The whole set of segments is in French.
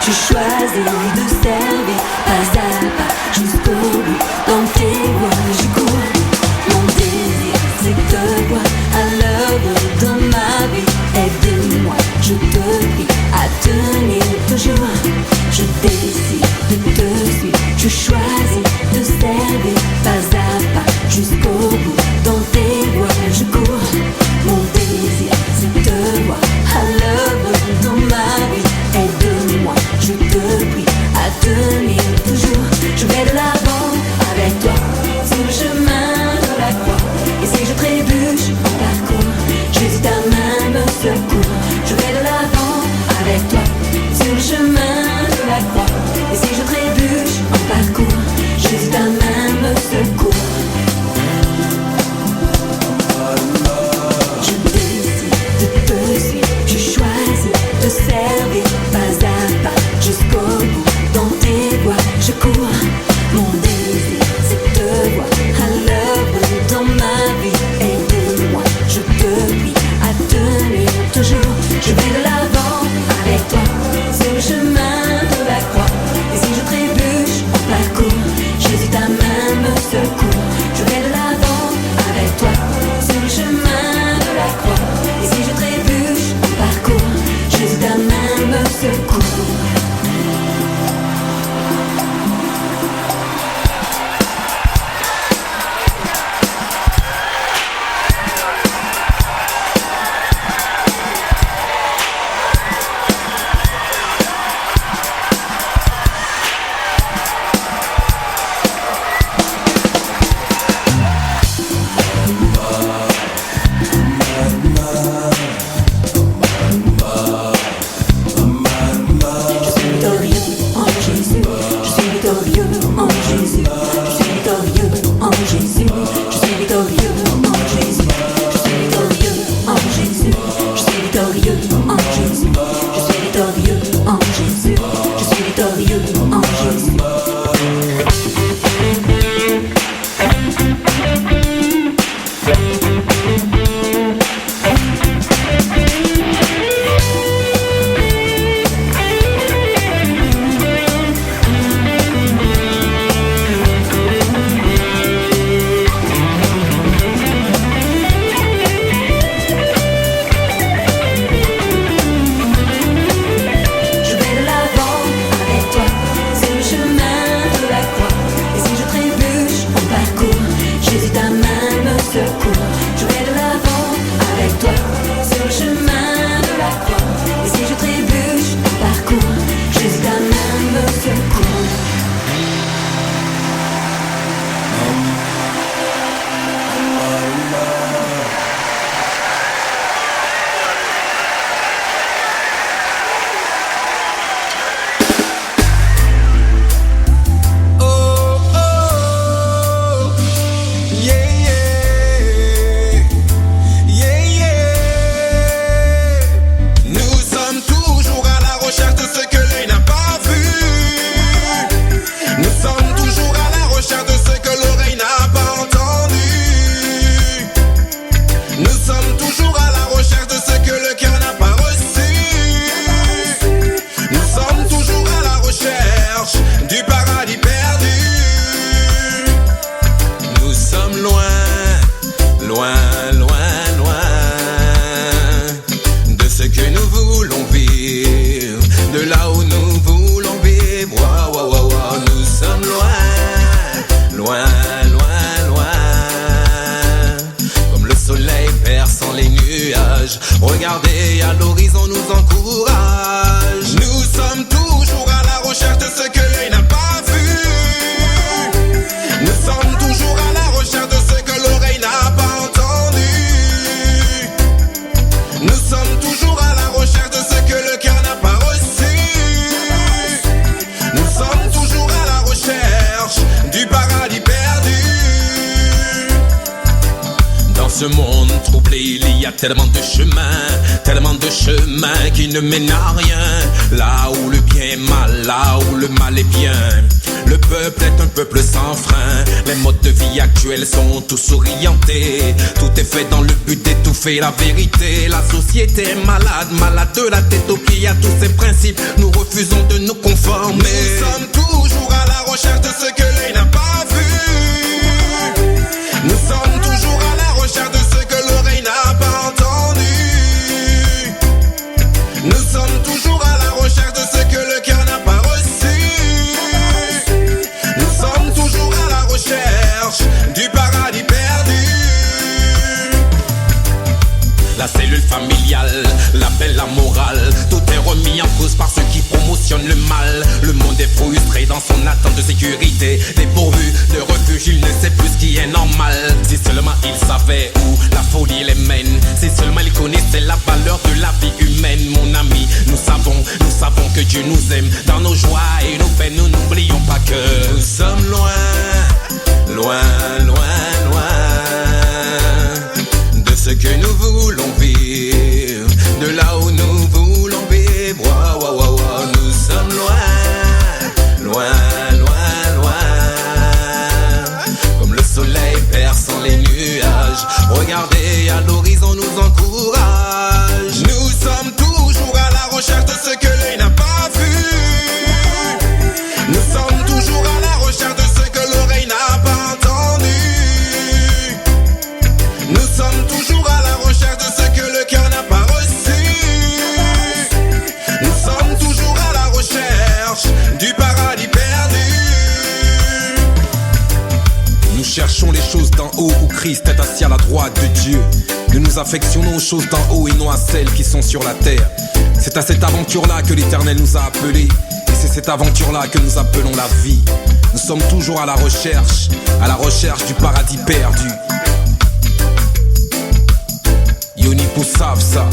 tu choisis de servir pas à pas jusqu'au bout. Dans tes voies je cours. Mon désir c'est de te voir à l'œuvre dans ma vie. Aide-moi, je te prie, à tenir toujours. Je décide de te suivre. Je choisis de servir pas à pas jusqu'au bout. Dans tes voies je cours. Mon désir c'est de te voir à l'œuvre dans ma vie. Aide-moi, je te prie, à tenir toujours. Je vais de l'avant avec toi sur le chemin de la croix. Et si je trébuche en parcours, Jésus ta main me secourt. Je vais de l'avant avec toi sur le chemin de la croix. Et si je trébuche en parcours, Jésus ta main me secourt. Je décide de te suivre. Je choisis de servir pas à pas jusqu'au bout. Dans tes voies je cours. Mon désir c'est de te voir à l'œuvre dans ma vie. Aide-moi, je te prie, à tenir toujours. Je vais de l'avant avec toi sur le chemin de la croix. Et si je trébuche en parcours, Jésus ta main me secourt. Je vais de l'avant avec toi sur le chemin de la croix. Et si je trébuche en parcours, Jésus ta main me secourt. Regardez à l'horizon nous encourage. Nous sommes toujours à la recherche de ce que l'œil n'a pas vu. Nous sommes toujours à la recherche de ce que l'oreille n'a pas entendu. Nous sommes toujours à la recherche de ce que le cœur n'a pas reçu. Nous sommes toujours à la recherche du paradis perdu. Dans ce monde troublé, il y a tellement de chemins qui ne mènent à rien. Là où le bien est mal, là où le mal est bien. Le peuple est un peuple sans frein. Les modes de vie actuels sont tous orientés. Tout est fait dans le but d'étouffer la vérité. La société est malade, malade de la tête aux pieds à tous ces principes. Nous refusons de nous conformer. Nous sommes toujours à la recherche de ce que l'œil n'a pas vu. Nous sommes toujours à la recherche de ce que l'oreille n'a pas entendu. Nous sommes toujours à la recherche de ce que le cœur n'a pas reçu. Nous sommes toujours à la recherche du paradis perdu. La cellule familiale, la belle, la morale, tout est remis en cause par ceux qui promotionnent le mal. Le monde est frustré dans son attente de sécurité. Dépourvu de refuge, il ne sait plus ce qui est normal. Si seulement il savait où la folie les mène. Si seulement il connaissait la valeur de la vie humaine. Mon ami, nous savons que Dieu nous aime. Dans nos joies et nos peines, nous n'oublions pas que nous sommes loin, loin, loin, loin de ce que nous voulons vivre, de là où nous voulons vivre. Wow, wow, wow, wow. Nous sommes loin, loin, loin, loin, comme le soleil perçant les nuages. Regardez à l'horizon nous encourage. Nous sommes toujours à la recherche de ce que l'œil n'a pas vu. Nous sommes toujours à la recherche de ce que l'oreille n'a pas entendu. Nous sommes toujours à la recherche de ce que le cœur n'a pas reçu. Nous sommes toujours à la recherche du paradis perdu. Nous cherchons les choses d'en haut où Christ est assis à la droite de Dieu. Nous nous affectionnons aux choses d'en haut et non à celles qui sont sur la terre. C'est à cette aventure-là que l'Éternel nous a appelés. Et c'est cette aventure-là que nous appelons la vie. Nous sommes toujours à la recherche du paradis perdu. Yoni pour savent ça.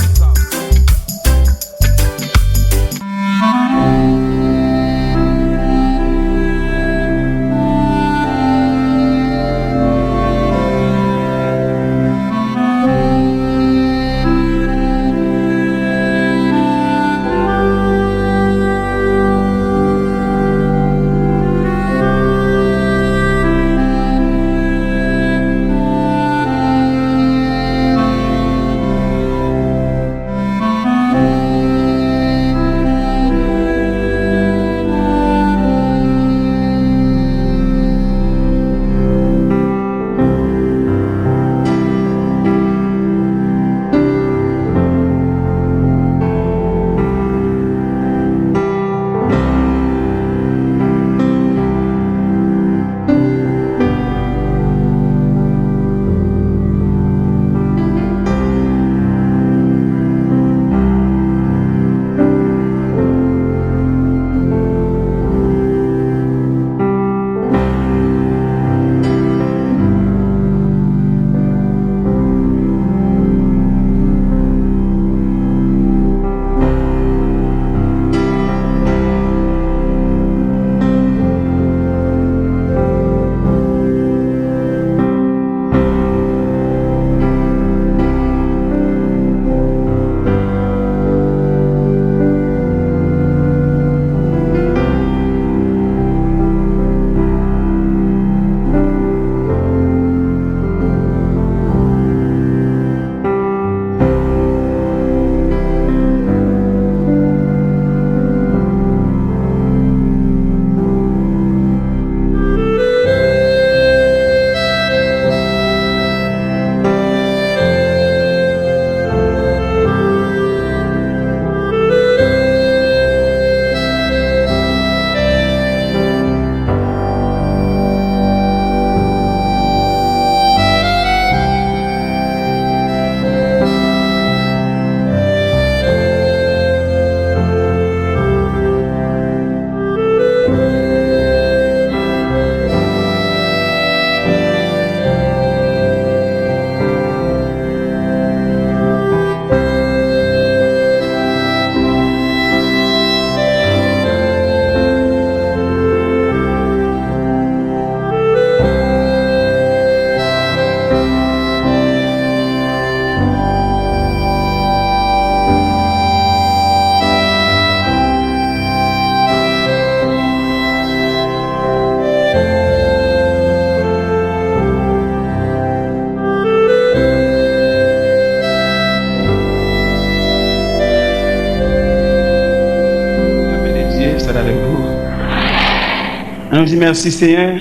dit merci Seigneur.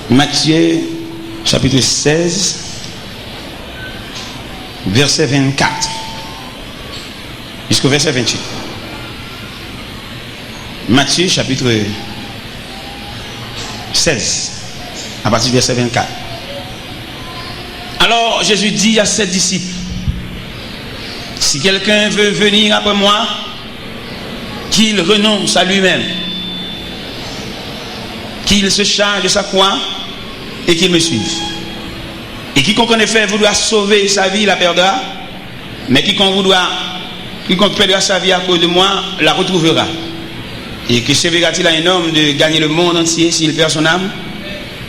Matthieu chapitre 16 verset 24 jusqu'au verset 28. Matthieu chapitre 16 à partir du verset 24. Alors Jésus dit à ses disciples: si quelqu'un veut venir après moi, qu'il renonce à lui-même, qu'il se charge de sa croix et qu'il me suive. Et quiconque en effet voudra sauver sa vie la perdra, mais quiconque perdra sa vie à cause de moi la retrouvera. Et que servira-t-il à un homme de gagner le monde entier s'il perd son âme?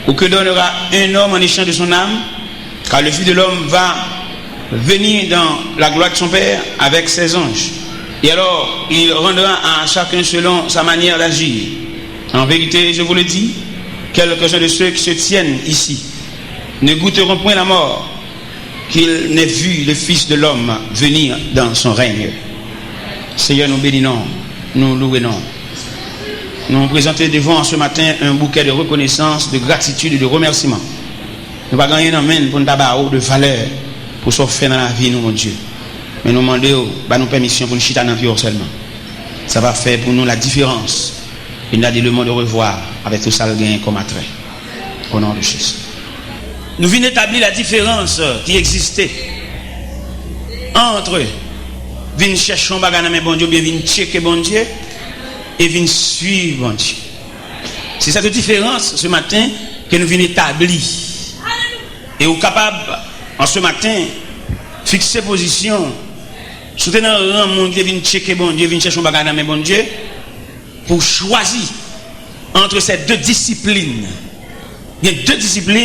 Ou que donnera un homme en échange de son âme? Car le Fils de l'homme va venir dans la gloire de son Père avec ses anges. Et alors, il rendra à chacun selon sa manière d'agir. En vérité, je vous le dis, quelques-uns de ceux qui se tiennent ici ne goûteront point la mort, qu'ils n'aient vu le Fils de l'homme venir dans son règne. Seigneur, nous bénissons, nous louons. Nous présentons devant ce matin un bouquet de reconnaissance, de gratitude et de remerciement. Nous ne pouvons pas gagner un pour nous avoir de valeur pour ce faire dans la vie, nous, mon Dieu. Mais nous demandons nous permission pour nous chiter dans la seulement. Ça va faire pour nous la différence. Et nous avons dit le mot de revoir avec tout ça le gain comme attrait. Au nom de Jésus. Nous venons établir la différence qui existait entre venir chercher un bagage dans bon Dieu, bien venir checker bon Dieu et venir suivre bon Dieu. C'est cette différence ce matin que nous venons établir. Et nous sommes capables en ce matin fixer position, soutenir un monde qui vient checker bon Dieu, vient chercher un bagage dans bon Dieu pour choisir entre ces deux disciplines. Il y a deux disciplines